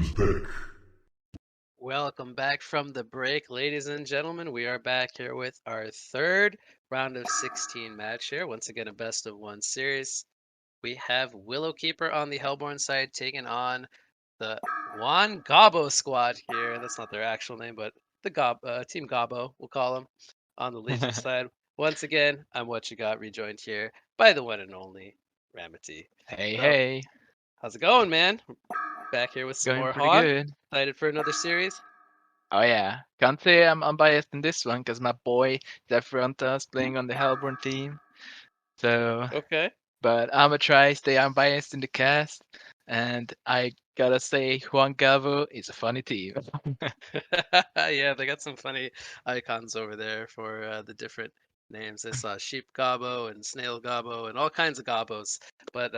Pick. Welcome back from the break, ladies and gentlemen. We are back here with our third round of 16 match here. Once again, a best of one series. We have WillowKeeper on the Hellborn side taking on the JuanGabo squad here. That's not their actual name, but the Team Gabo, we'll call them, on the Legion side. Once again, I'm What You Got, rejoined here by the one and only Ramaty. Hey, So, hey, how's it going, man? Back here with some going more pretty Hog. good. Excited for another series? Oh yeah, can't say I'm unbiased in this one because my boy Zephyranthe is playing on the Hellborn team. So, Okay. but I'ma try stay unbiased in the cast, and I gotta say JuanGabo is a funny team. Yeah, they got some funny icons over there for the different names. I saw SheepGabo and SnailGabo and all kinds of Gabos. But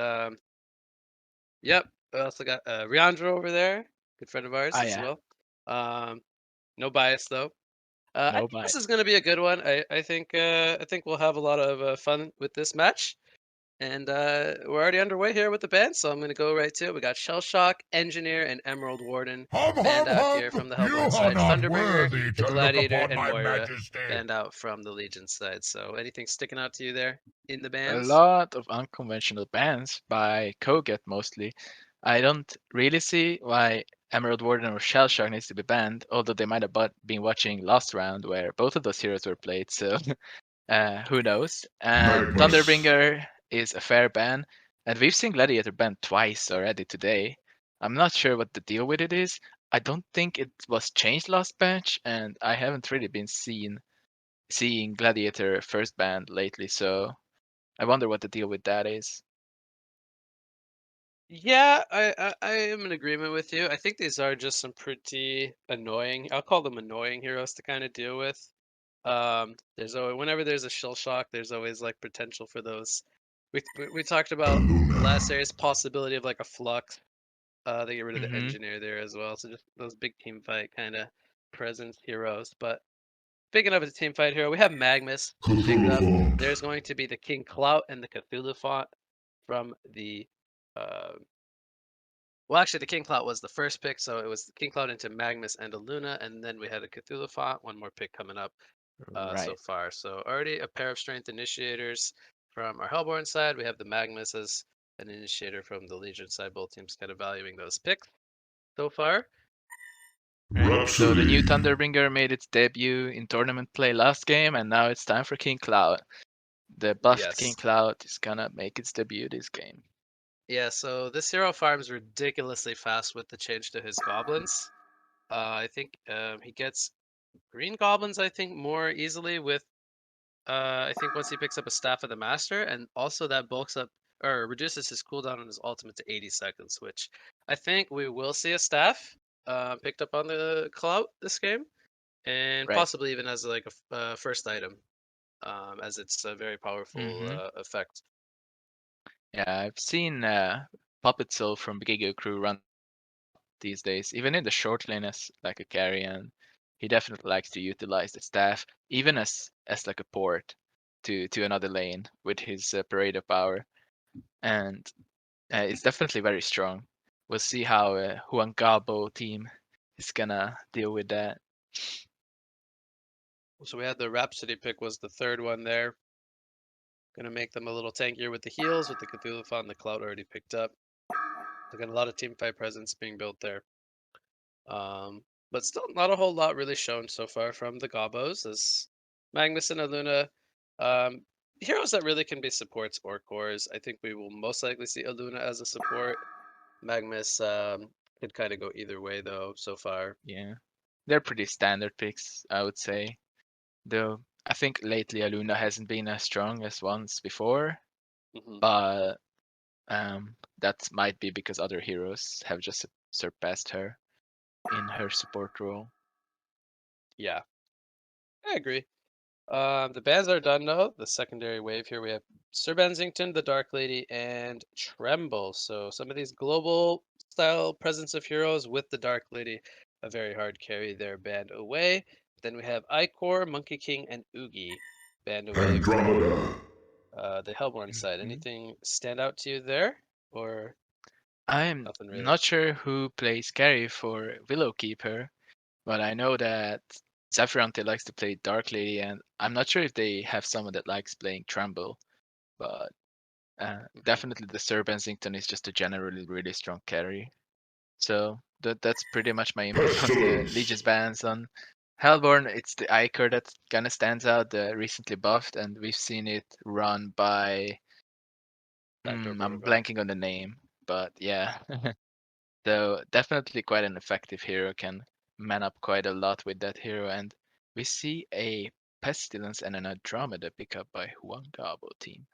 yep, I also got riandro over there, good friend of ours Ah as yeah, well. Um, no bias though. I no think this is bias. going to be a good one. I think we'll have a lot of fun with this match. And we're already underway here with the band, so I'm going to go right to it. We got Shell Shock, Engineer, and Emerald Warden Hum, band hum, out hum! here from the You Hellborn are side. not Thunderbringer, worthy the to look Gladiator, upon and my Moira majesty. band out from the Legion side. So anything sticking out to you there in the A bands? lot of unconventional bans by Koget mostly. I don't really see why Emerald Warden or Shellshock needs to be banned, although they might have been watching last round where both of those heroes were played, so who knows? And Nightmares. Thunderbringer is a fair ban, and we've seen Gladiator banned twice already today. I'm not sure what the deal with it is. I don't think it was changed last patch, and I haven't really been seeing Gladiator first banned lately, so I wonder what the deal with that is. Yeah, I am in agreement with you. I think these are just some pretty annoying. I'll call them annoying heroes to kind of deal with. There's always whenever there's a shell shock, there's always like potential for those. We talked about last Luna. series possibility of like a flux. They get rid of the Hmm. engineer there as well. So just those big team fight kind of presence heroes. But speaking of a team fight hero, we have Magnus picked up. Cthulhu There's going to be the King Clout and the Cthulhu font from the uh, well, actually, the King Clout was the first pick, so it was the King Clout into Magnus and a Luna, and then we had a Cthulhu font. One more pick coming up so Right. far. So already a pair of strength initiators from our Hellborn side. We have the Magnus as an initiator from the Legion side. Both teams kind of valuing those picks so far. Right. So the new Rhapsody. Thunderbringer made its debut in tournament play last game, and now it's time for King Cloud. The buffed King Yes. Cloud is gonna make its debut this game. Yeah, so this hero farms ridiculously fast with the change to his goblins. I think he gets green goblins, I think, more easily with I think once he picks up a Staff of the Master, and also that bulks up or reduces his cooldown on his ultimate to 80 seconds, which I think we will see a staff picked up on the clout this game, and Right. possibly even as like a first item, as it's a very powerful Hmm. effect. Yeah, I've seen Puppet Soul from Giga Crew run these days, even in the short lane as like a carry, and he definitely likes to utilize the staff, even as like a port to another lane with his parade of power, and it's definitely very strong. We'll see how Juan Gabo team is gonna deal with that. So we had the Rhapsody pick was the third one there. Gonna make them a little tankier with the heals, with the Cthulhu Font and the Cloud already picked up. So got a lot of team fight presence being built there. But still not a whole lot really shown so far from the Gobos as Magnus and Aluna. Um, Heroes that really can be supports or cores. I think we will most likely see Aluna as a support. Magnus could kind of go either way though so far. Yeah, they're pretty standard picks, I would say. Though I think lately Aluna hasn't been as strong as once before, Hmm. but that might be because other heroes have just surpassed her in her support role. Yeah, I agree. The bands are done now. The secondary wave here we have Sir Bensington, the Dark Lady, and Tremble. So some of these global style presence of heroes with the Dark Lady, a very hard carry their band away. Then we have Icor, Monkey King, and Oogie band away from Andromeda. the Hellborn side. Mhm. Anything stand out to you there? Or I'm Nothing really. not sure who plays carry for WillowKeeper, but I know that Zephyranthe likes to play Dark Lady, and I'm not sure if they have someone that likes playing Tremble, but Mhm. definitely the Sir Bensington is just a generally really strong carry. So that's pretty much my input on the Legion's bans. On Hellborn, it's the Iker that kind of stands out, the recently buffed, and we've seen it run by. Backdoor I'm protocol. blanking on the name, but yeah. So definitely quite an effective hero, can man up quite a lot with that hero, and we see a Pestilence and an Andromeda pick up by JuanGabo team.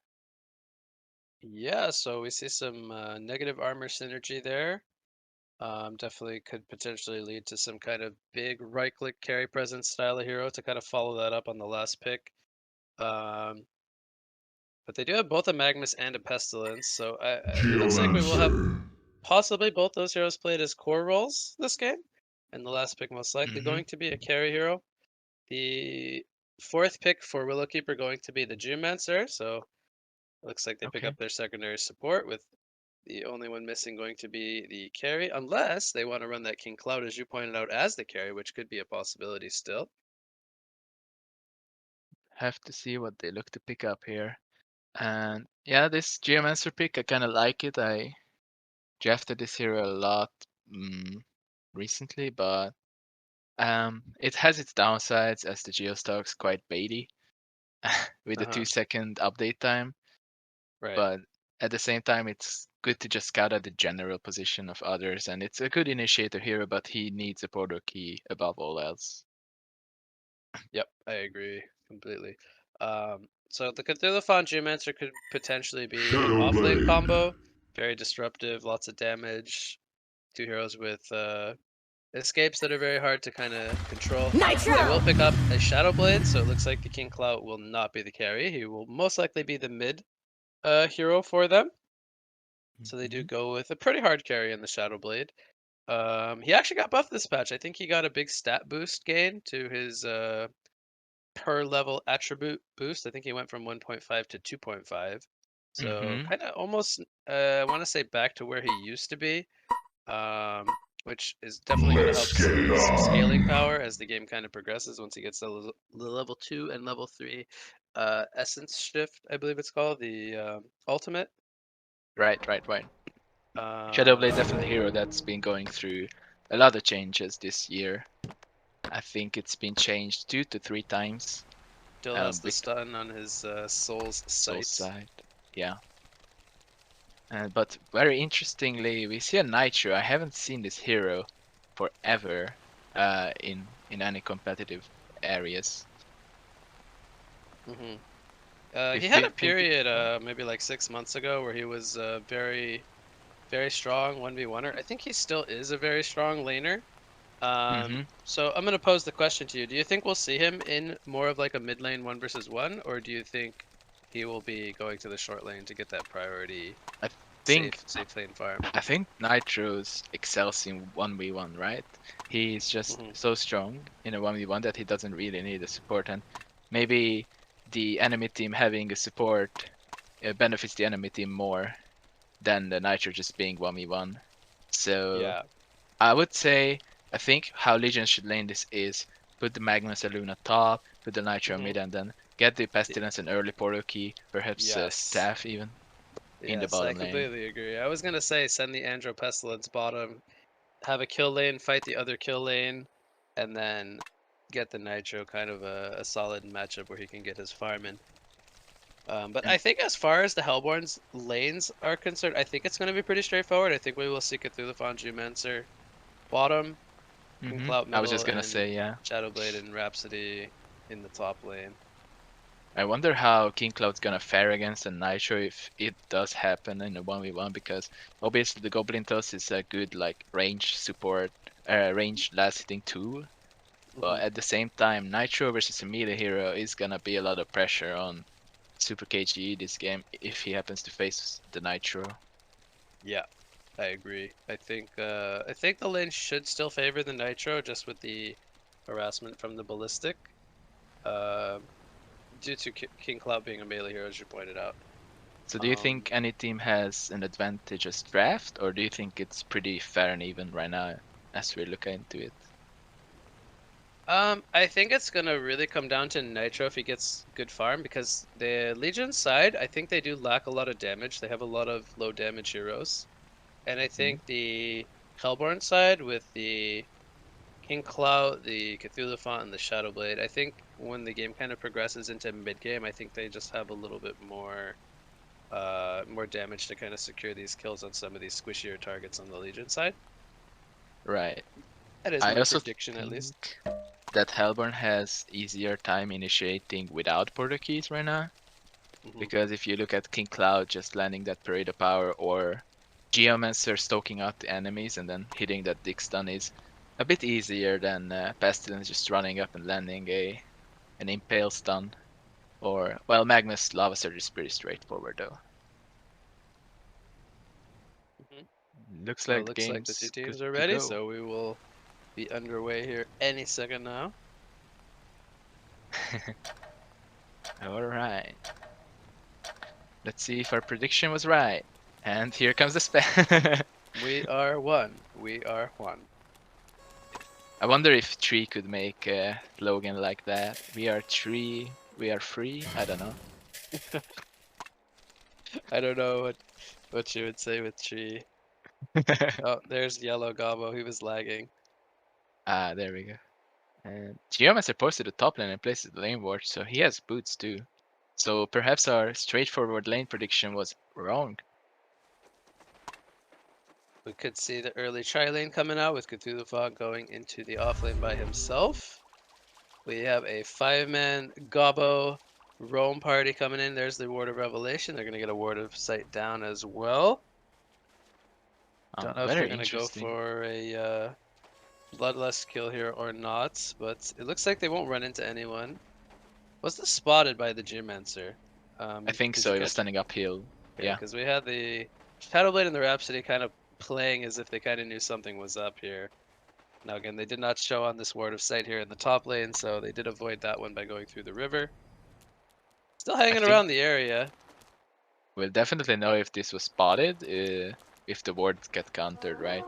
Yeah, so we see some negative armor synergy there. Definitely could potentially lead to some kind of big right-click carry presence style of hero to kind of follow that up on the last pick. Um, but they do have both a Magnus and a Pestilence, so it looks like we will have possibly both those heroes played as core roles this game, and the last pick most likely Hmm. going to be a carry hero. The fourth pick for Willowkeeper going to be the Geomancer, so it looks like they pick Okay. up their secondary support with the only one missing going to be the carry, unless they want to run that King Cloud, as you pointed out, as the carry, which could be a possibility still. Have to see what they look to pick up here. And yeah, this Geomancer pick, I kind of like it. I drafted this hero a lot recently, but it has its downsides as the Geostalk's quite baity with the Uh-huh. 2-second update time. Right. But at the same time, it's good to just scout out the general position of others, and it's a good initiator hero, but he needs a portal key above all else. Yep, I agree completely. So the Cthulhuphon Geomancer could potentially be an off-lane combo. Very disruptive, lots of damage. Two heroes with escapes that are very hard to kind of control. They will pick up a Shadow Blade, so it looks like the King Clout will not be the carry. He will most likely be the mid hero for them. So they do Mhm. go with a pretty hard carry in the Shadow Blade. He actually got buffed this patch. I think he got a big stat boost gain to his per level attribute boost. I think he went from 1.5 to 2.5. So Mhm. kind of almost, I want to say back to where he used to be, um, which is definitely going to help his scaling power as the game kind of progresses once he gets the level 2 and level 3 essence shift, I believe it's called, the ultimate. Right, right, right. Shadowblade Um, definitely a hero that's been going through a lot of changes this year. I think it's been changed 2 to 3 times. Still has the With stun on his Soul's Soul Sight. Side, yeah. But very interestingly, we see a Nitro. I haven't seen this hero forever in any competitive areas. Hmm If He had we a think it, period, maybe like 6 months ago, where he was very, very strong 1v1er. I think he still is a very strong laner. hmm So I'm gonna pose the question to you. Do you think we'll see him in more of like a mid lane 1 versus 1, or do you think he will be going to the short lane to get that priority I safe think safe lane farm? I think Nitro's excels in 1v1, right? He's just Hmm so strong in a 1v1 that he doesn't really need a support, and maybe the enemy team having a support benefits the enemy team more than the Nitro just being 1v1. So Yeah. I would say I think how Legion should lane this is put the Magnus and Luna top, put the Nitro hmm mid, and then get the Pestilence and early portal key, perhaps Yes. staff even in the Yes, I bottom lane. completely agree. I was gonna say send the Andro Pestilence bottom, have a kill lane, fight the other kill lane, and then get the Nitro kind of a solid matchup where he can get his farm in. But And I think as far as the Hellborn's lanes are concerned, I think it's going to be pretty straightforward. I think we will see Cthulhuphon Geomancer bottom, King Clout I was middle, just gonna and say, yeah. Shadowblade and Rhapsody in the top lane. I wonder how King Cloud's gonna fare against a Nitro if it does happen in a 1v1 because obviously the Goblin Toss is a good like range support, range last hitting tool. Hmm But at the same time, Nitro versus a melee hero is gonna be a lot of pressure on SuprTkge this game if he happens to face the Nitro. Yeah, I agree. I think the lane should still favor the Nitro just with the harassment from the Ballistic, uh, due to King Clout being a melee hero, as you pointed out. So do you think any team has an advantageous draft, or do you think it's pretty fair and even right now as we look into it? I think it's gonna really come down to Nitro if he gets good farm, because the Legion side, I think they do lack a lot of damage. They have a lot of low damage heroes. And I Mhm. think the Hellborn side with the King Clout, the Cthulhu Font, and the Shadow Blade, I think when the game kind of progresses into mid game, I think they just have a little bit more damage to kind of secure these kills on some of these squishier targets on the Legion side. Right. That is I my also prediction, at least. think that Hellborn has easier time initiating without portal keys right now. Hmm. Because if you look at King Cloud just landing that Parade of Power or Geomancer stoking out the enemies and then hitting that Dick stun is a bit easier than Pestilence just running up and landing an Impale stun. Or, well, Magnus Lava Surge is pretty straightforward though. Hmm. Looks Well, like it the looks like the two game's good teams are to ready, go. so we will be underway here any second now. Alright. Let's see if our prediction was right. And here comes the spell. We are one. We are one. I wonder if Tree could make a slogan like that. We are Tree, we are free. I don't know. I don't know what you would say with Tree. Oh, there's YellowGabo. He was lagging. Ah, there we go. And Geomancer posted the top lane and places the lane ward, so he has boots too. So perhaps our straightforward lane prediction was wrong. We could see the early tri-lane coming out with Cthulhu Fog going into the off lane by himself. We have a 5-man Gabo roam party coming in. There's the Ward of Revelation. They're going to get a Ward of Sight down as well. Don't know if they're Very going to go interesting. for a Bloodlust kill here or not, but it looks like they won't run into anyone. Was this spotted by the Geomancer? I think Did so. you He was catch? standing uphill. Okay, Yeah. because we had the Shadowblade and the Rhapsody kind of playing as if they kind of knew something was up here. Now again, they did not show on this Ward of Sight here in the top lane, so they did avoid that one by going through the river. Still I hanging think around the area. we'll definitely know if this was spotted, if the wards get countered, right?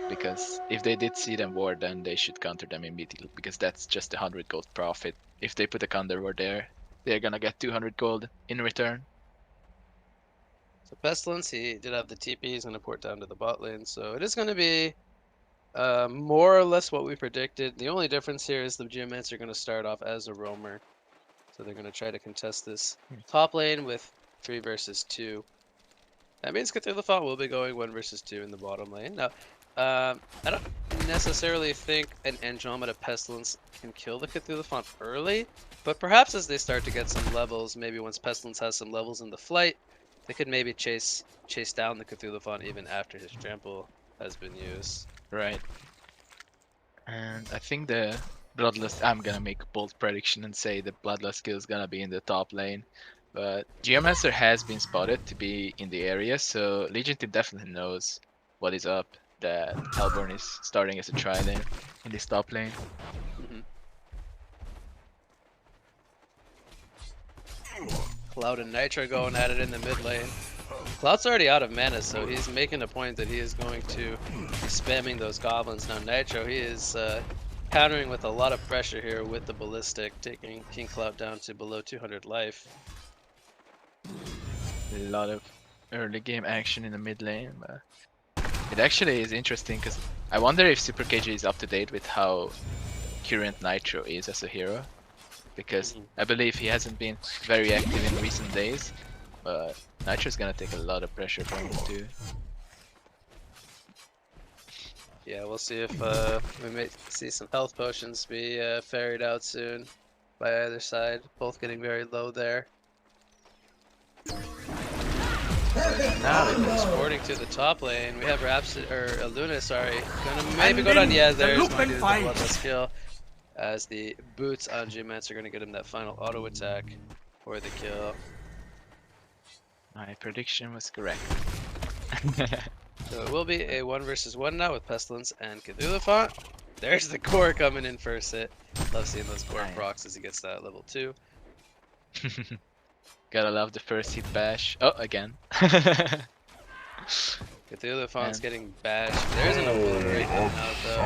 Because if they did see them ward, then they should counter them immediately, because that's just 100 gold profit. If they put a counter ward there, they're gonna get 200 gold in return. So Pestilence, he did have the TP. He's going to port down to the bot lane, so it is going to be more or less what we predicted. The only difference here is the Geomancer are going to start off as a roamer. So they're going to try to contest this top lane with 3 versus 2. That means Cthulhu Font will be going 1 versus 2 in the bottom lane. Now, I don't necessarily think an Andromeda Pestilence can kill the Cthulhu Font early, but perhaps as they start to get some levels, maybe once Pestilence has some levels in the flight, they could maybe chase down the Cthulhu Font even after his trample has been used. Right. And I think the Bloodlust, I'm gonna make a bold prediction and say the Bloodlust skill is gonna be in the top lane. But Geomancer has been spotted to be in the area, so Legion team definitely knows what is up. That Hellborn is starting as a tri-lane in this top lane. Mhm. Cloud and Nitro going at it in the mid lane. Cloud's already out of mana, so he's making a point that he is going to be spamming those goblins. Now Nitro, he is countering with a lot of pressure here with the ballistic, taking King Cloud down to below 200 life. A lot of early game action in the mid lane. But it actually is interesting because I wonder if suprtkge is up to date with how current Nitro is as a hero. Because Mhm. I believe he hasn't been very active in recent days. But Nitro's gonna take a lot of pressure from him too. Yeah, we'll see if we may see some health potions be ferried out soon by either side. Both getting very low there. Now transporting to the top lane, we have Rhapsody or Luna, sorry, gonna maybe go down. Yeah, there's going to do the bloodless kill, as the boots on Geomancer are gonna get him that final auto attack for the kill. My prediction was correct. So it will be a 1 versus 1 now with Pestilence and Cthulhu Font. There's the core coming in first hit. Love seeing those core Nice. procs as he gets that level 2. Gotta love the first hit bash. Oh, again. Cthulhufon's And getting bashed. There isn't a will break in and out though.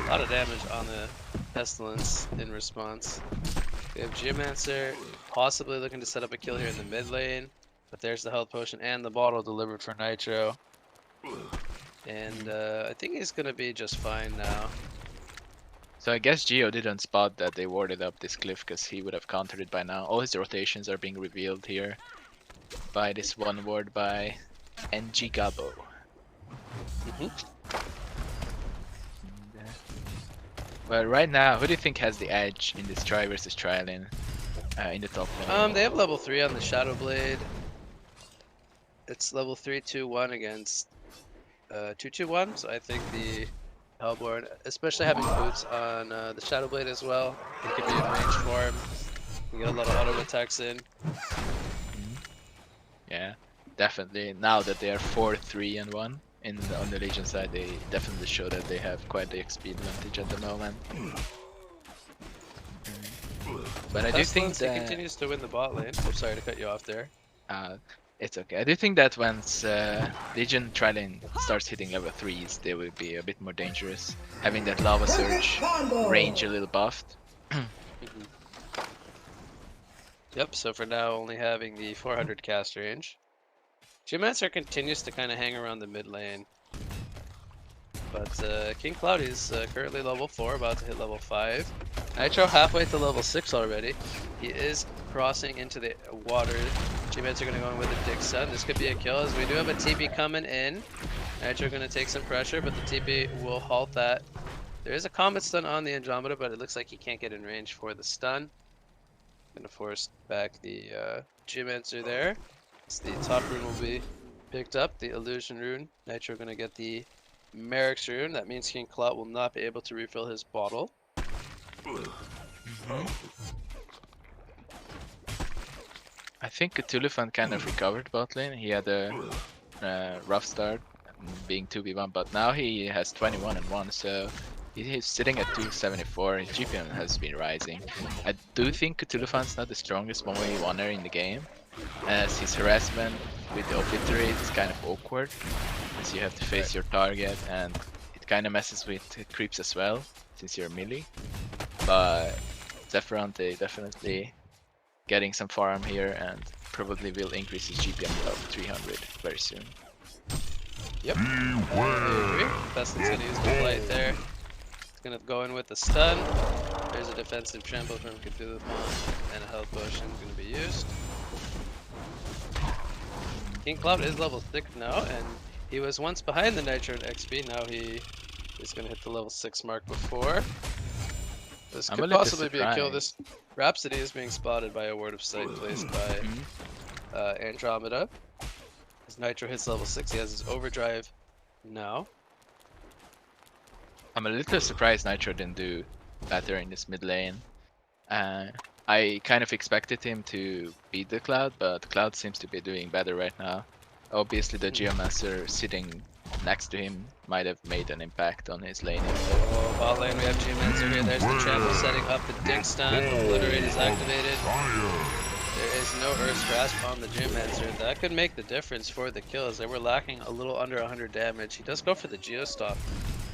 A lot of damage on the Pestilence in response. We have Geomancer possibly looking to set up a kill here in the mid lane. But there's the health potion and the bottle delivered for Nitro. And I think he's gonna be just fine now. so I guess Geo didn't spot that they warded up this cliff because he would have countered it by now. All his rotations are being revealed here by this one ward by EngiGabo. Well, right now, who do you think has the edge in this try versus try lane in the top lane? They have level 3 on the Shadow Blade. It's level 3, 2, 1 against 2, 2, 1. So I think the Hellborn, especially having boots on the Shadow Blade as well, it could be in range for him. You get a lot of auto attacks in. Yeah, definitely. Now that they are 4, 3, and 1 on the Legion side, they definitely show that they have quite the XP advantage at the moment. But I do think that he continues to win the bot lane. I'm sorry to cut you off there. it's okay. I do think that once Legion Trilane starts hitting level 3s, they will be a bit more dangerous. Having that Lava Surge range a little buffed. Yep, so for now only having the 400 cast range. Geomancer continues to kind of hang around the mid lane. But King Cloud is currently level 4, about to hit level 5. Nitro halfway to level 6 already. He is crossing into the water. Geomancer are going to go in with a Dig Stun. This could be a kill as we do have a TP coming in. Nitro going to take some pressure, but the TP will halt that. There is a Comet Stun on the Andromeda, but it looks like he can't get in range for the stun. Going to force back the Geomancer there. So the top rune will be picked up, the Illusion rune. Nitro going to get the Merrick's rune. That means King Clout will not be able to refill his bottle. I think Cthulhufan kind of recovered bot lane. He had a rough start, being 2v1, but now he has 21 and 1, so he's sitting at 274. His GPM has been rising. I do think Cthulhufan's not the strongest 1v1er in the game, as his harassment with the Obliterate is kind of awkward, as you have to face your target, and it kind of messes with creeps as well, since you're melee. But Zephyranthe definitely getting some farm here, and probably will increase his GPM above 300 very soon. Yep. I agree. Pestilence gonna use the blight there. It's gonna go in with the stun. There's a defensive trample from Cthulhuphon, and a health potion is gonna be used. King Cloud is level 6 now, and he was once behind the Nitro in XP. Now he is gonna hit the level 6 mark before. This could possibly be a kill. This Rhapsody is being spotted by a Word of Sight placed by Andromeda. As Nitro hits level 6, he has his overdrive now. I'm a little surprised Nitro didn't do better in this mid lane. I kind of expected him to beat the Cloud, but Cloud seems to be doing better right now. Obviously the Geomancer sitting next to him might have made an impact on his laning. Oh, bot lane, we have Geomancer here. There's the trample setting up the Dig Stun. Obliterate is activated. There is no Earth's Grasp on the Geomancer. That could make the difference for the kills. They were lacking a little under 100 damage. He does go for the Geostop,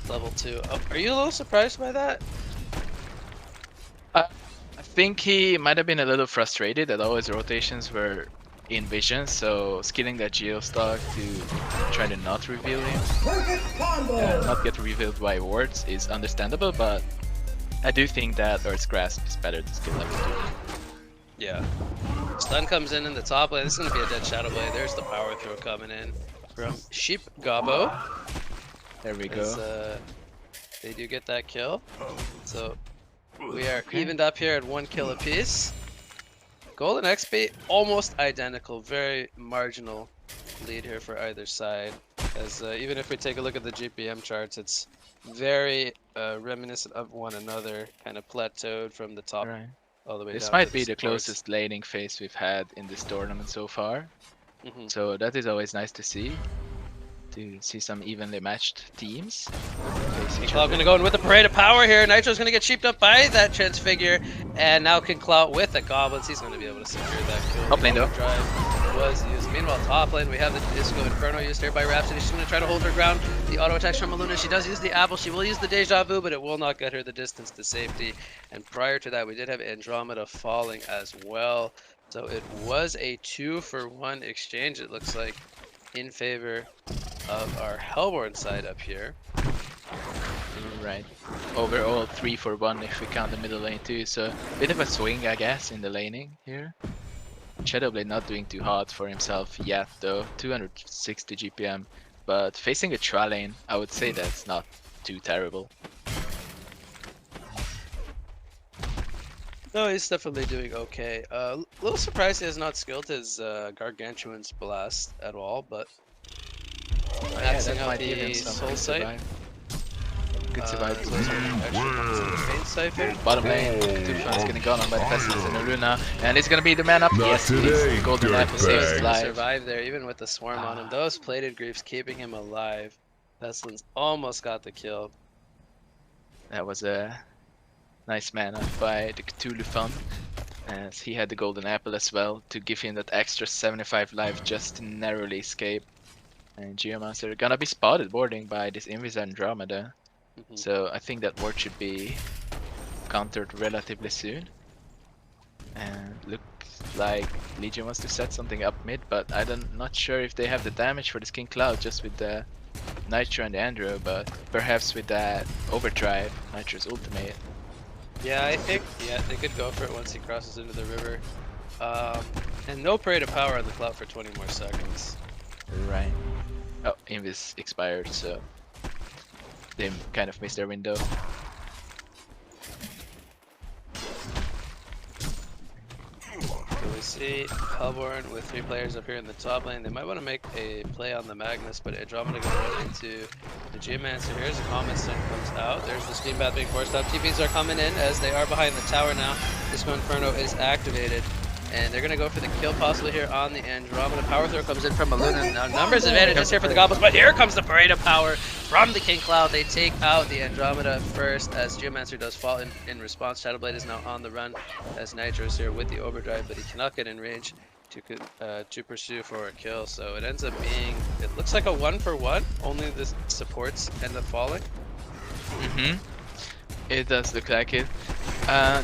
level 2. Oh, are you a little surprised by that? I think he might have been a little frustrated that all his rotations were in vision, so skilling that Geostock to try to not reveal him, not get revealed by wards, is understandable, but I do think that Earth's Grasp is better to skill level 2. Yeah. Stun comes in the top lane. This is going to be a dead Shadow Blade. There's the power throw coming in from SheepGabo. There we go. They do get that kill. So we are evened up here at 1 kill apiece. Golden XP almost identical. Very marginal lead here for either side. As even if we take a look at the GPM charts, it's very reminiscent of one another. Kind of plateaued from the top. Right. All the way this down might to be the supports. closest laning phase we've had in this tournament so far. So that is always nice to see some evenly matched teams. Cloud gonna go in with the parade of power here. Nitro's gonna get sheeped up by that transfigure, and now King Cloud with the goblins. He's gonna be able to secure that kill. Top lane though. Drive was used. Meanwhile, top lane we have the Disco Inferno used here by Rhapsody. She's gonna try to hold her ground. The auto attacks from Aluna. She does use the apple. She will use the deja vu, but it will not get her the distance to safety. And prior to that, we did have Andromeda falling as well. So it was a 2-for-1 exchange. It looks like in favor of our Hellborn side up here. Right. Overall 3-for-1 if we count the middle lane too, so bit of a swing I guess in the laning here. Shadowblade not doing too hot for himself yet though, 260 GPM, but facing a Tra lane I would say that's not too terrible. No, he's definitely doing okay. A little surprised he has not skilled his Gargantuan's Blast at all, but maxing out the Soul Sight. Good survival. Siphon. Bottom lane, Tufan's getting gone on by the Pestilence and Aruna, and he's gonna be the man up. Yes, he is. Golden Apple saves his life. Survive there, even with the swarm on him. Those plated griefs keeping him alive. Pestilence almost got the kill. That was a nice man up by the Cthulhu Fun, as he had the Golden Apple as well to give him that extra 75 life just to narrowly escape. And Geomancer gonna be spotted boarding by this Invis Andromeda. So I think that ward should be countered relatively soon. And looks like Legion wants to set something up mid, but I'm not sure if they have the damage for this King Cloud just with the Nitro and the Andro, but perhaps with that overdrive, Nitro's ultimate. Yeah, I think they could go for it once he crosses into the river. And no parade of power on the Cloud for 20 more seconds. Right. Oh, Invis expired, so they kind of missed their window. So we see Hellborn with 3 players up here in the top lane. They might want to make a play on the Magnus, but Andromeda going into the Geomancer. Here's a Comet Stone comes out. There's the Steam Bath being forced up. TPs are coming in as they are behind the tower now. Disco Inferno is activated. And they're going to go for the kill possibly here on the Andromeda. Power throw comes in from Aluna. Now numbers advantages here for the Goblins, but here comes the parade of power from the King Cloud. They take out the Andromeda first as Geomancer does fall in response. Shadowblade is now on the run as Nitro is here with the overdrive, but he cannot get in range to pursue for a kill. So it ends up being, it looks like a 1-for-1. Only the supports end up falling. It does look like it.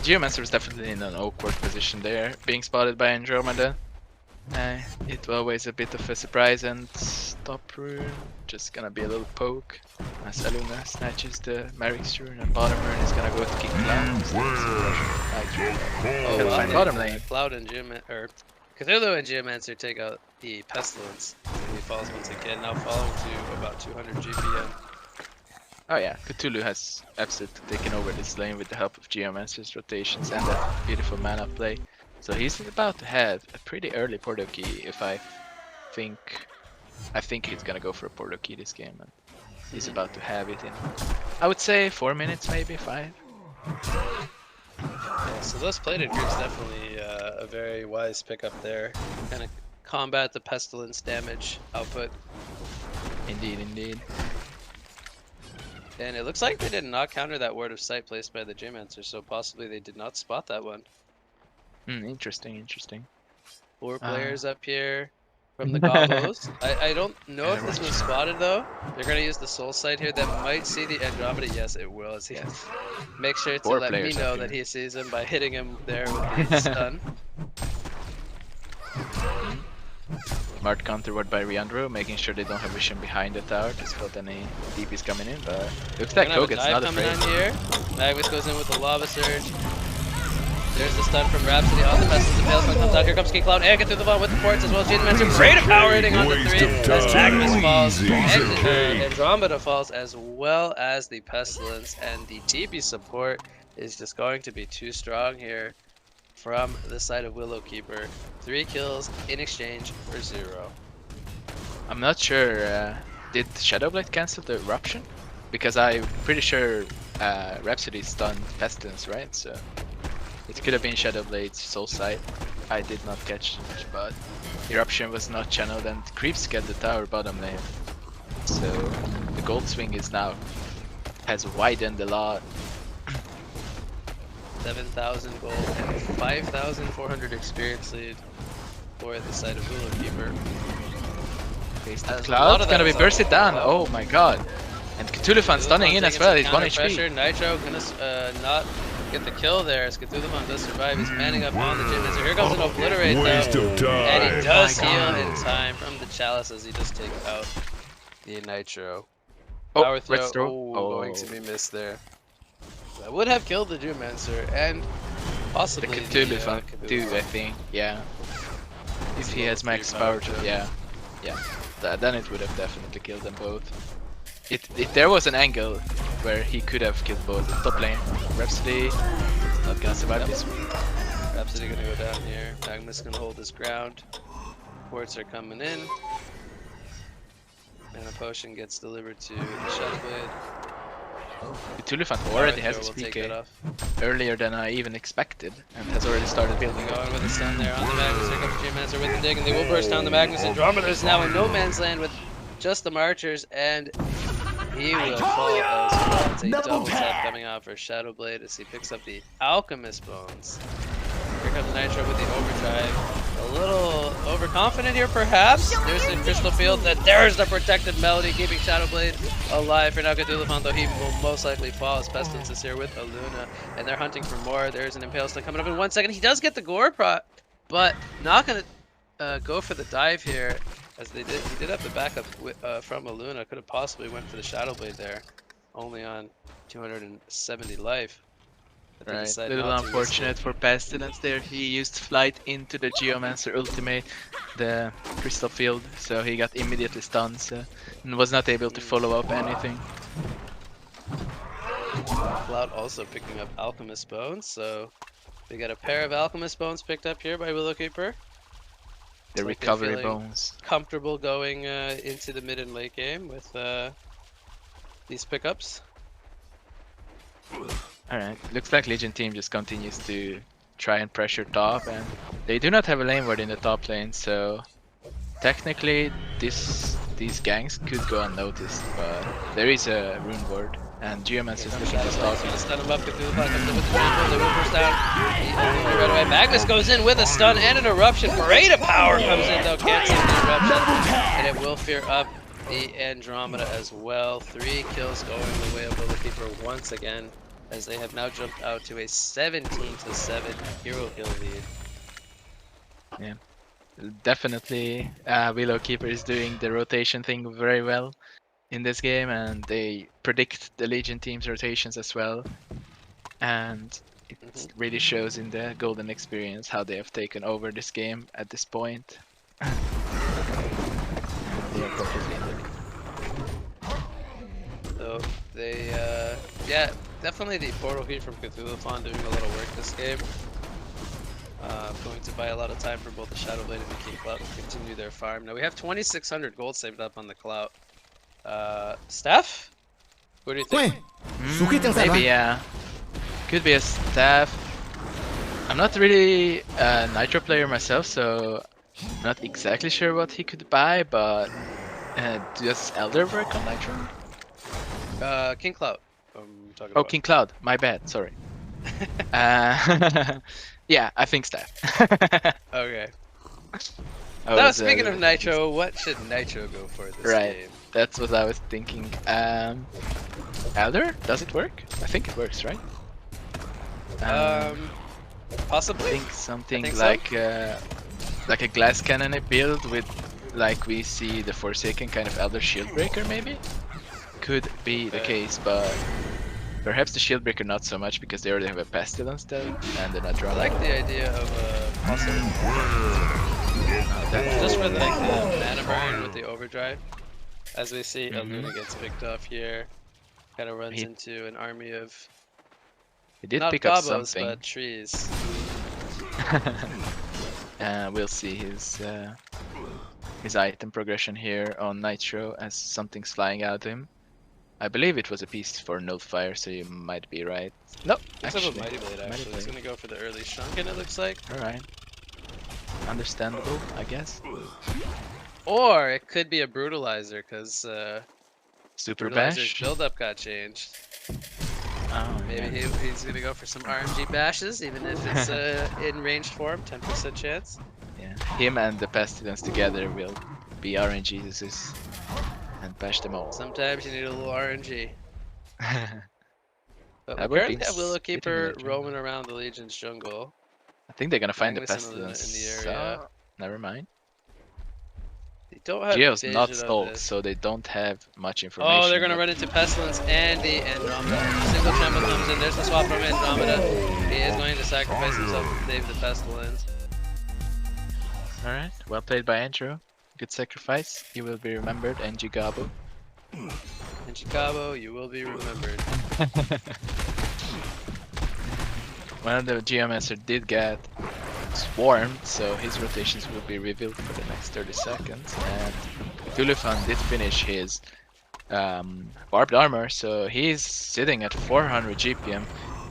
Geomancer is definitely in an awkward position there, being spotted by Andromeda. It was always a bit of a surprise, and top rune just gonna be a little poke as Aluna snatches the Merrick's rune, and bottom rune is gonna go to King Cloud. Wow. Bottom lane. Cloud and Cthulhu and Geomancer take out the Pestilence. He falls once again, now falling to about 200 GPM. Oh yeah, Cthulhu has absolutely taken over this lane with the help of Geomancer's rotations and that beautiful mana play. So he's about to have a pretty early Portal Key if I think he's gonna go for a Portal Key this game, and he's about to have it in, I would say 4 minutes, maybe 5. Yeah, so those plated groups definitely a very wise pickup there. Kind of combat the Pestilence damage output. Indeed, indeed. And it looks like they did not counter that Word of Sight placed by the Geomancer, so possibly they did not spot that one. Interesting, interesting. 4 players up here from the Gobos. I don't know if this was spotted though. They're going to use the Soul Sight here. That might see the Andromeda. Yes, it will. As he make sure to let me know that he sees him by hitting him there with the stun. Smart counter ward by Riandro, making sure they don't have vision behind the tower to spot any DPs coming in, but looks like Koget's not afraid. Here. Magnus goes in with the Lava Surge. There's the stun from Rhapsody on the Pestilence. The Pale comes out. Here comes King Cloud and get through the wall with the ports as well. Geomancer, great power hitting on the 3 as Magnus falls. And Andromeda falls as well as the Pestilence, and the DP support is just going to be too strong here from the side of WillowKeeper. 3 kills in exchange for 0. I'm not sure, did Shadowblade cancel the eruption? Because I'm pretty sure Rhapsody stunned Pestilence, right? So it could have been Shadowblade's Soul Sight. I did not catch it, but eruption was not channeled, and creeps get the tower bottom lane. So the gold swing is now has widened a lot. 7,000 gold and 5,400 experience lead for the side of WillowKeeper. Cloud's gonna be bursted down. Oh my god. And Cthulhuphon stunning in as well. He's 1 HP. Pressure. Nitro gonna not get the kill there as Cthulhuphon does survive. He's manning up on the gym. So here comes an obliterate though. And he does heal in time from the chalice as he does take out the Nitro. Power throw. Going to be missed there. That would have killed the Geomancer and possibly the Cthulhuphon too, I think. Yeah. If he has max power, yeah. Then it would have definitely killed them both. If there was an angle where he could have killed both. Top lane, Rhapsody not gonna survive this one. Rhapsody gonna go down here. Magnus gonna hold his ground. Ports are coming in. And a potion gets delivered to the Shadowblade. Cthulhuphon already has his PK earlier than I even expected and has already started building. Going with the stun there on the Magnus. Here comes Geomancer with the dig, and they will burst down the Magnus. Andromeda is now in no man's land with just the Marchers, and he will fall as well. It's a double tap coming out for Shadowblade as he picks up the Alchemist Bones. Here comes Nitro with the overdrive. A little overconfident here, perhaps. There's the Crystal Field. There's the protected Melody, keeping Shadowblade alive for now. Cthulhuphon, though he will most likely fall as Pestilence is here with Aluna, and they're hunting for more. There's an Impale Stun coming up in 1 second. He does get the Gore Prot, but not gonna go for the dive here, as he did have the backup from Aluna. Could have possibly went for the Shadowblade there, only on 270 life. Right, little unfortunate for Pestilence there. He used Flight into the Geomancer ultimate, the Crystal Field, so he got immediately stunned and was not able to follow up anything. Cloud also picking up Alchemist Bones, so we got a pair of Alchemist Bones picked up here by WillowKeeper. The recovery bones. Comfortable going into the mid and late game with these pickups. Alright, looks like Legion team just continues to try and pressure top, and they do not have a lane ward in the top lane, so technically these ganks could go unnoticed, but there is a rune ward, and Geomancer is looking to stop him. Stun him up, Cthulhuphon comes in with the rainbow, they will burst down. Right away. Magnus goes in with a stun and an eruption. Parade of Power comes in though, cancels the eruption, and it will fear up the Andromeda as well. 3 kills going the way of WillowKeeper once again, as they have now jumped out to a 17-7 hero kill lead. Yeah, definitely WillowKeeper is doing the rotation thing very well in this game, and they predict the Legion team's rotations as well, and it really shows in the Golden Experience how they have taken over this game at this point. They are completely in the lead. So they, yeah, definitely the portal here from Cthulhuphon doing a lot of work this game. Going to buy a lot of time for both the Shadowblade and the King Cloud to continue their farm. Now we have 2,600 gold saved up on the Cloud. Staff? What do you think? Maybe, yeah. Could be a staff. I'm not really a Nitro player myself, so I'm not exactly sure what he could buy, but does Elder work on Nitro? King Cloud. Oh, King Cloud. My bad. Sorry. Yeah, I think staff. Okay. Now, speaking of Nitro, what should Nitro go for this game? That's what I was thinking. Elder? Does it work? I think it works, right? Possibly. I think something like a glass cannon build with, like we see the Forsaken kind of Elder Shieldbreaker maybe? Could be the case, but perhaps the Shieldbreaker not so much because they already have a Pestilence there and they're not drawing. I like the idea of possibly just for like the mana burn with the overdrive. As we see, Aluna gets picked off here. Kind of runs into an army of he did not pick up gobos, something. but trees. We'll see his item progression here on Nitro as something's flying out of him. I believe it was a piece for Nullifier, so you might be right. No, actually. Mighty Blade, actually. He's gonna go for the early Shrunken, it looks like. Alright. Understandable, I guess. Or it could be a Brutalizer, because Super Brutalizer's Bash. build-up got changed. Oh, Maybe yeah. he's gonna go for some RNG bashes, even if it's in ranged form, 10% chance. Yeah, him and the Pestilence together will be RNGs and bash them all. Sometimes you need a little RNG. But we That would currently be have spitting in WillowKeeper their jungle. roaming around the Legion's jungle. I think they're gonna find the Magnus and Aluna Pestilence. in the area. So, never mind. They don't have Geo's not vision of stalked, this. so they don't have much Oh, they're information. gonna run into Pestilence and the Andromeda. Single trample comes in. There's the swap from Andromeda. He is going to sacrifice himself to save the Pestilence. Alright, well played by Andrew. Good sacrifice. You will be remembered, EngiGabo. EngiGabo, you will be remembered. Well, the Geomancer did get swarmed, so his rotations will be revealed for the next 30 seconds. And Tulifan did finish his barbed armor, so he's sitting at 400 GPM.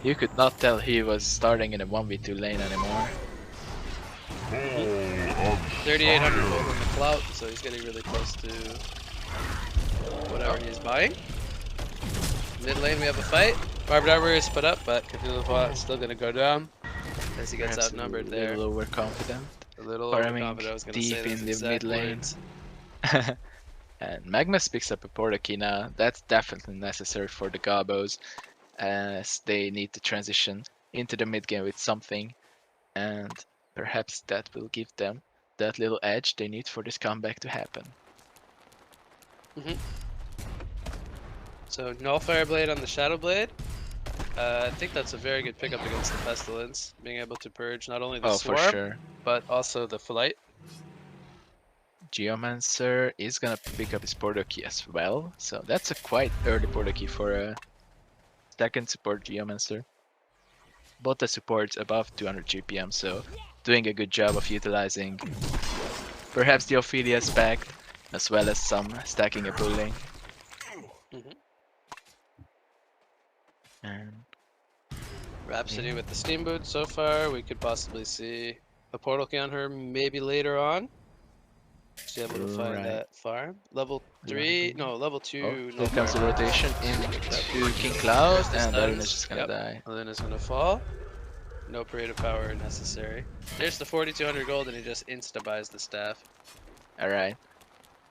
You could not tell he was starting in a 1v2 lane anymore. 3,800 gold on the clout, so he's getting really close to whatever he's buying. Mid lane we have a fight. Barbed armor is put up, but Cthulhu is still gonna go down as he gets Perhaps outnumbered a there. little overconfident. A little Farming overconfident, I was gonna deep say those in the exact mid lane. words. And Magnus picks up a porta key now. That's definitely necessary for the Gabos, as they need to transition into the mid game with something, and perhaps that will give them that little edge they need for this comeback to happen. So Null Fireblade on the Shadow Blade. I think that's a very good pickup against the Pestilence, being able to purge not only the Oh, Swarm, for sure. but also the Flight. Geomancer is gonna pick up his porta key as well, so that's a quite early porta key for a second support Geomancer. Both the supports above 200 GPM, so doing a good job of utilizing perhaps the Ophelia spec, as well as some stacking and pulling. And Rhapsody with the Steamboot so far. We could possibly see a portal key on her maybe later on. She's able to find that farm. Level 3, no, level 2. Oh, there comes the rotation into King Cloud, and Aluna's just gonna die. Aluna's gonna fall. No parade of power necessary. There's the 4,200 gold, and he just insta-buys the staff. Alright.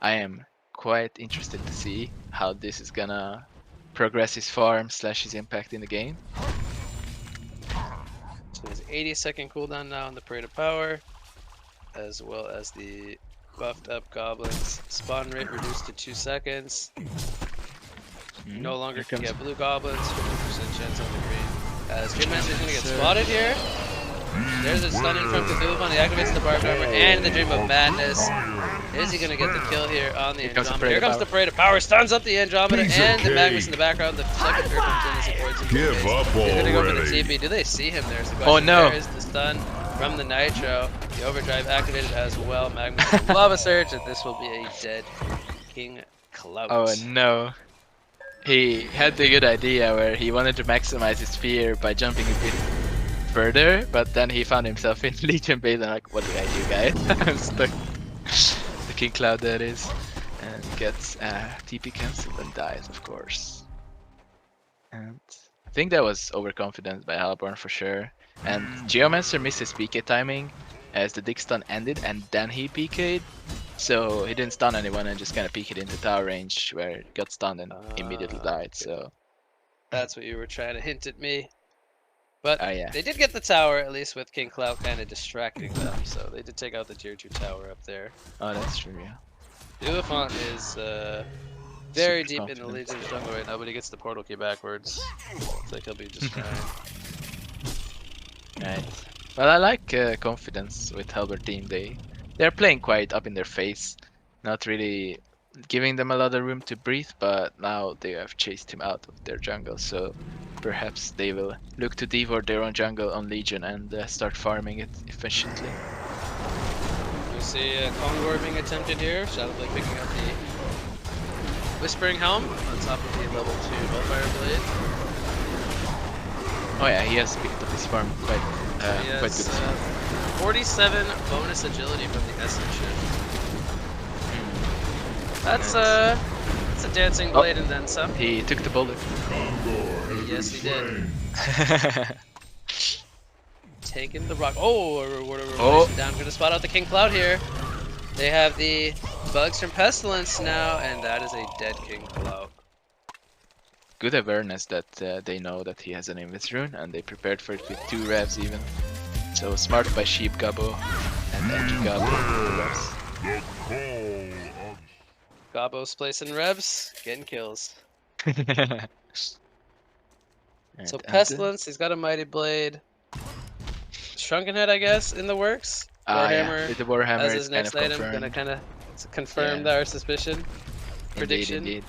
I am quite interested to see how this is gonna progress his farm / his impact in the game. So his 80-second cooldown now on the parade of power, as well as the buffed up goblins. Spawn rate reduced to 2 seconds. No longer can get blue goblins. 50% chance on the green. As Dreammaster's gonna get spotted here. There's a stun in from Cthulhu. He activates the barbed armor and the Dream of Madness. Is he gonna get the kill here on the Andromeda? Here comes the Parade of Power. Stuns up the Andromeda and the Magnus in the background. The second turret comes in and supports him. Give up He's gonna go for the already. TP. Do they see him? There's the question. Oh no! There's the stun from the Nitro. The overdrive activated as well. Magnus with the Lava Surge, and this will be a dead King Clout. Oh no. He had the good idea where he wanted to maximize his spear by jumping a bit further, but then he found himself in Legion base and like, what do I do, guys? I'm stuck. The King Cloud, that is, and gets TP cancelled and dies, of course. And I think that was overconfidence by Halborn for sure. And Geomancer missed his PK timing as the Dick stun ended, and then he PK'd. So he didn't stun anyone and just kind of PK'd into tower range where it got stunned and immediately died. So that's what you were trying to hint at me. But yeah. they did get the tower, at least with King Cloud kind of distracting them. So they did take out the tier 2 tower up there. Oh, that's true, yeah. Elephant is very Super deep in the confident. Legion's jungle right now, but he gets the portal key backwards. Looks like he'll be just fine. Right. Well, I like confidence with Halbert team. They're playing quite up in their face, not really giving them a lot of room to breathe, but now they have chased him out of their jungle, so perhaps they will look to devour their own jungle on Legion and start farming it efficiently. We see a Kongor being attempted here. Shadowblade picking up the Whispering Helm on top of the level 2 Hellfire Blade. Oh yeah, he has picked up his farm quite good. 47 bonus agility from the Essence shift. That's That's a dancing blade and then some. He took the bullet. Yes, he did. Taking the rock. Oh, relation down. Gonna spot out the King Cloud here. They have the bugs from Pestilence now, and that is a dead King Cloud. Good awareness that they know that he has an Invis rune, and they prepared for it with 2 revs even. So smart by SheepGabo and EngiGabo. Gabo's placing revs, getting kills. So Pestilence, he's got a Mighty Blade. Shrunken Head, I guess, in the works. Warhammer, yeah. With the Warhammer, as it's his next kind of item, confirmed. gonna confirm our suspicion. Prediction. Indeed.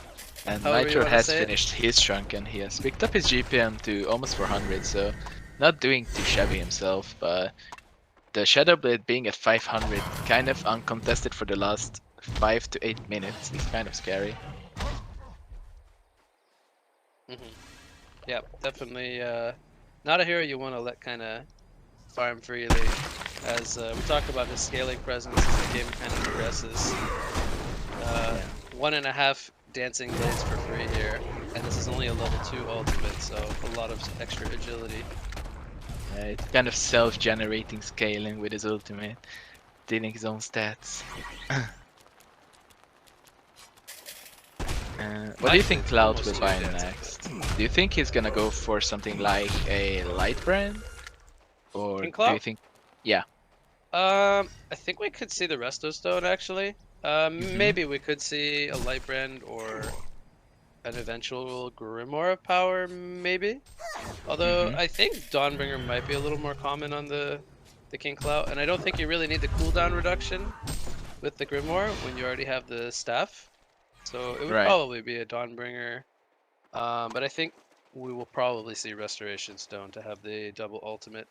And However you Nitro wanna has say it. finished his Shrunken. He has picked up his GPM to almost 400, so not doing too shabby himself, but the Shadowblade being at 500, kind of uncontested for the last 5 to 8 minutes, is kind of scary. Yeah, definitely not a hero you want to let kind of farm freely. As we talked about his scaling presence as the game kind of progresses. 1.5 dancing blades for free here, and this is only a level 2 ultimate, so a lot of extra agility. It's kind of self-generating scaling with his ultimate, dealing his own stats. What do you think Cloud will buy next? Do you think he's gonna go for something like a light brand? Or King do Cloud? you think... Yeah. I think we could see the Resto Stone actually. Maybe we could see a light brand or an eventual Grimoire of Power, maybe. Although I think Dawnbringer might be a little more common on the King Cloud, and I don't think you really need the cooldown reduction with the Grimoire when you already have the staff. So it would probably be a Dawnbringer, but I think we will probably see Restoration Stone to have the double ultimate.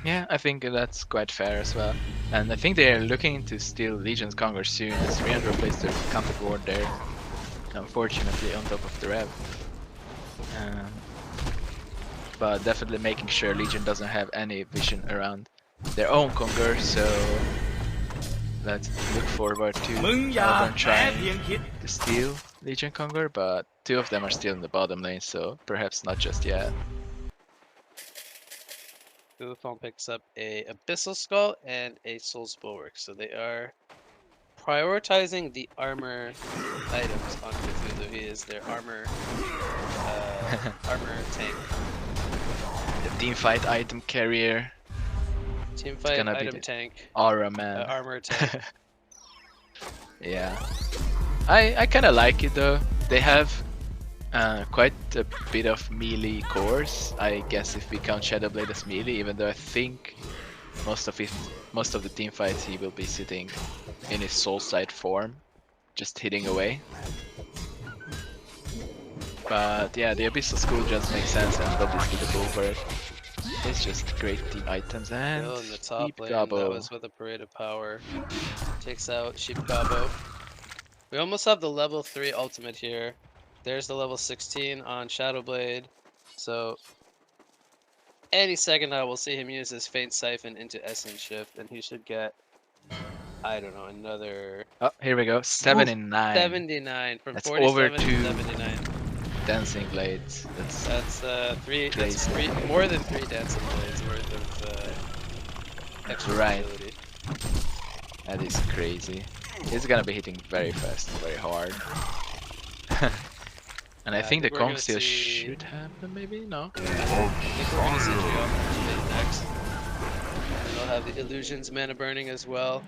Yeah, I think that's quite fair as well. And I think they're looking to steal Legion's Conquer soon, as riandro plays their counter board there, unfortunately on top of the rev. But definitely making sure Legion doesn't have any vision around their own Conquer, so let's look forward to Melbourne trying to steal Legion Conquer, but 2 of them are still in the bottom lane, so perhaps not just yet. Cthulhu picks up a Abyssal Skull and a Soul's Bulwark, so they are prioritizing the armor items on Cthulhu. He is their armor tank. The teamfight item carrier. Teamfight item tank. Aura man. Armor tank. Yeah. I kind of like it though. They have quite a bit of melee cores. I guess if we count Shadowblade as melee, even though I think most of the team fights he will be sitting in his soul side form, just hitting away. But yeah, the Abyssal School just makes sense, and obviously the Bulwark. It's just great team items. And Still in the top lane, SheepGabo. that was with a Parade of Power. Takes out SheepGabo. We almost have the level 3 ultimate here. There's the level 16 on Shadowblade. So any second now we'll see him use his Faint Siphon into Essence Shift, and he should get, I don't know, another... Oh, here we go. 79. 79 from That's 47 over to to 79. Dancing Blades. That's more than 3 Dancing Blades worth of extra ability. That is crazy. He's gonna be hitting very fast, very hard. And I think the Kong still should happen, maybe? No? I think we're gonna see Geometry next. And they'll have the Illusions Mana Burning as well.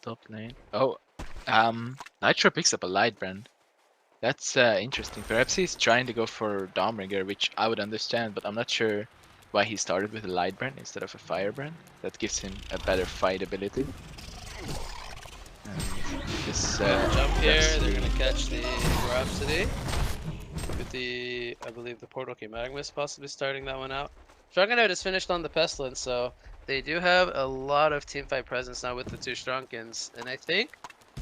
Top lane. Oh, Nitro picks up a light brand. That's interesting. Perhaps he's trying to go for Dawnbringer, which I would understand, but I'm not sure why he started with a light brand instead of a fire brand. That gives him a better fight ability. And this jump here, they're gonna catch the Rhapsody with the, I believe, the Portal Key Magmus possibly starting that one out. Strunken is finished on the Pestilence, so they do have a lot of teamfight presence now with the 2 Strunkens, and I think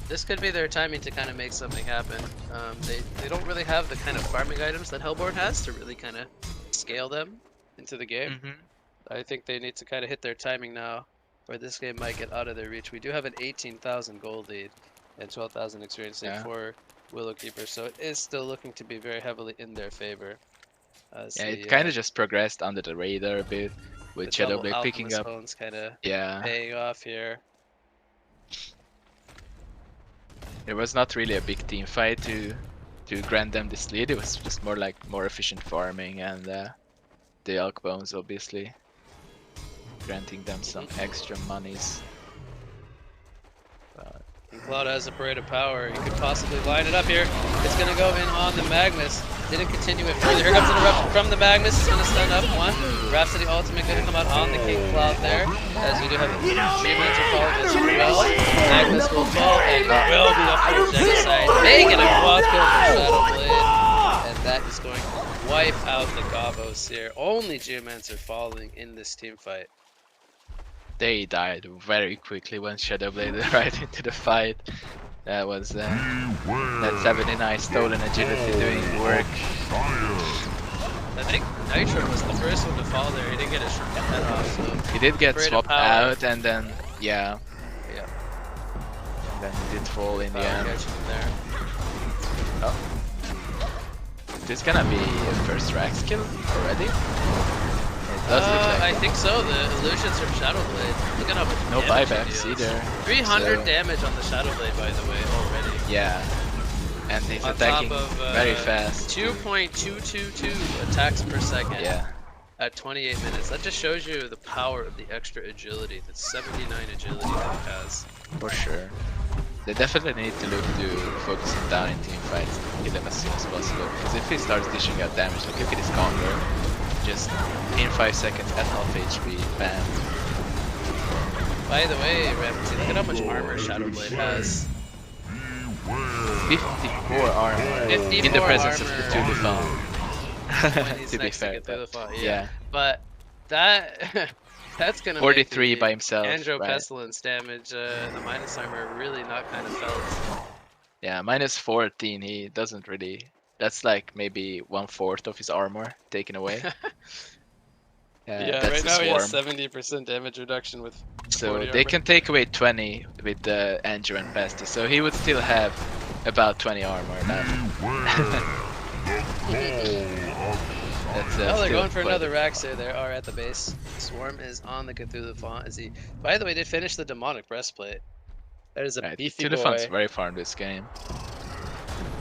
this could be their timing to kind of make something happen. They don't really have the kind of farming items that Hellborn has to really kind of scale them into the game. I think they need to kind of hit their timing now, or this game might get out of their reach. We do have an 18,000 gold lead, and 12,000 experience save for WillowKeeper. So it is still looking to be very heavily in their favor. Yeah, it kind of just progressed under the radar a bit with the double Shadowblade picking alchemist up. bones kind of Yeah, paying off here. there was not really a big team fight to grant them this lead. It was just more like more efficient farming and the elk bones obviously granting them some extra monies. King Cloud has a parade of power. He could possibly line it up here. It's going to go in on the Magnus. Didn't continue it further. Here comes an eruption from the Magnus. It's going to stun up one. Rhapsody ultimate going to come out on the King Cloud there. As we do have Geomancer falling as well. Magnus will fall and will be up for genocide. Making a quad kill for Shadowblade. And that is going to wipe out the Gabos here. Only Geomancer falling in this team fight. They died very quickly when Shadowblade right into the fight. That was that 79 stolen agility doing work. I think Nitro was the first one to fall there. He didn't get his head off. So he did get swapped out, and then yeah. And then he did fall in the end. There. Oh, is this gonna be a first Rax kill already? Does look like I think so. The illusions from Shadowblade. Look at how much no damage buybacks either. 300 damage on the Shadowblade, by the way, already. Yeah. And he's on attacking top of, very fast. 2.222 attacks per second. Yeah. At 28 minutes. That just shows you the power of the extra agility. That 79 agility that he has. For sure. They definitely need to look to focus him down in team fights and kill him as soon as possible. Because if he starts dishing out damage, like look at his combo. Just in 5 seconds at half HP, bam. By the way, Ramaty, look at how much armor Shadowblade has. 54 armor 54 in the presence armor. of the Cthulhu. When he's To be next fair, to Cthulhu, yeah. But that that's gonna 43 make by himself. Andro right? Pestilence damage, the minus armor really not kind of felt. Yeah, minus 14. He doesn't really. That's like maybe 1/4 of his armor taken away. Yeah, that's right the now he has swarm. 70% damage reduction with. So 40 they armor. can take away 20 with the Andrew and Pesty. So he would still have about 20 armor left. That's, Oh, they're still going for quite another Rax here. They are at the base. Swarm is on the Cthulhu font as he, by the way, did finish the demonic breastplate. That is a right. beefy Cthulhu's boy. very far in this game.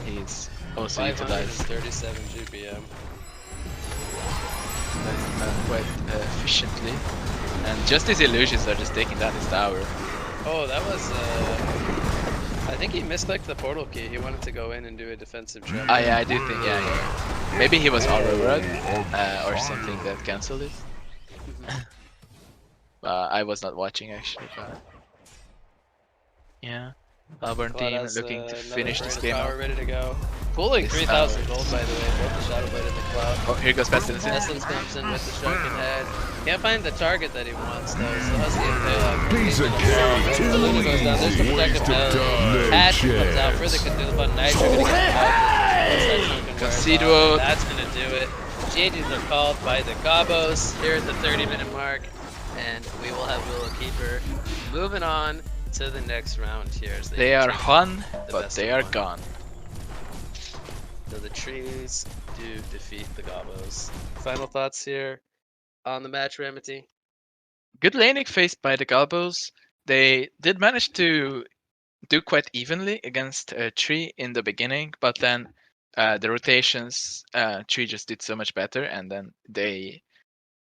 He's also utilized 537 GPM. quite efficiently. And just these illusions are just taking down his tower. Oh, that was, I think he misclicked the portal key. He wanted to go in and do a defensive trap. Ah, yeah, I do think, yeah. Maybe he was Aurora or something that cancelled it. I was not watching actually, but yeah. Auburn team looking to finish this game power up. ready to go. Pulling This 3,000 gold, by the way, both the Shadowblade and the Cloud. Oh, here goes Pestilence in. Pestilence comes in with the shrunken head. Can't find the target that he wants, though. So has the Impale. Piece of cake. The Luna goes down. There's the protective head. Ash comes out for the Cthulhu, but Nitro gonna get out. Concedo. That's gonna do it. GGs are called by the Gabos here at the 30-minute mark. And we will have WillowKeeper moving on to the next round here. As They are won, but best they of are one. gone. So the trees do defeat the Gabos. Final thoughts here on the match, Ramaty? Good laning faced by the Galbos. They did manage to do quite evenly against Tree in the beginning, but then the rotations, Tree just did so much better, and then they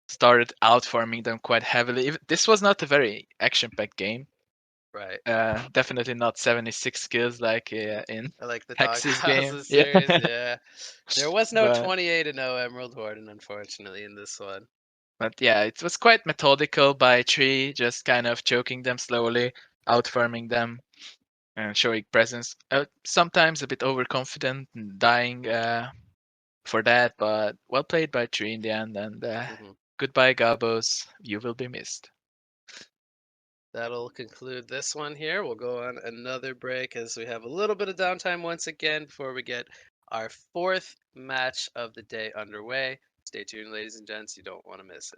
started outfarming them quite heavily. This was not a very action-packed game. Right. Definitely not 76 kills like in I like the Hex's game. Doghouse series, yeah. There was no But- 28 and no Emerald Warden, unfortunately, in this one. But yeah, it was quite methodical by Tree, just kind of choking them slowly, outfarming them, and showing presence. Sometimes a bit overconfident and dying for that, but well played by Tree in the end. And goodbye, Gabos. You will be missed. That'll conclude this one here. We'll go on another break as we have a little bit of downtime once again before we get our fourth match of the day underway. Stay tuned, ladies and gents. You don't want to miss it.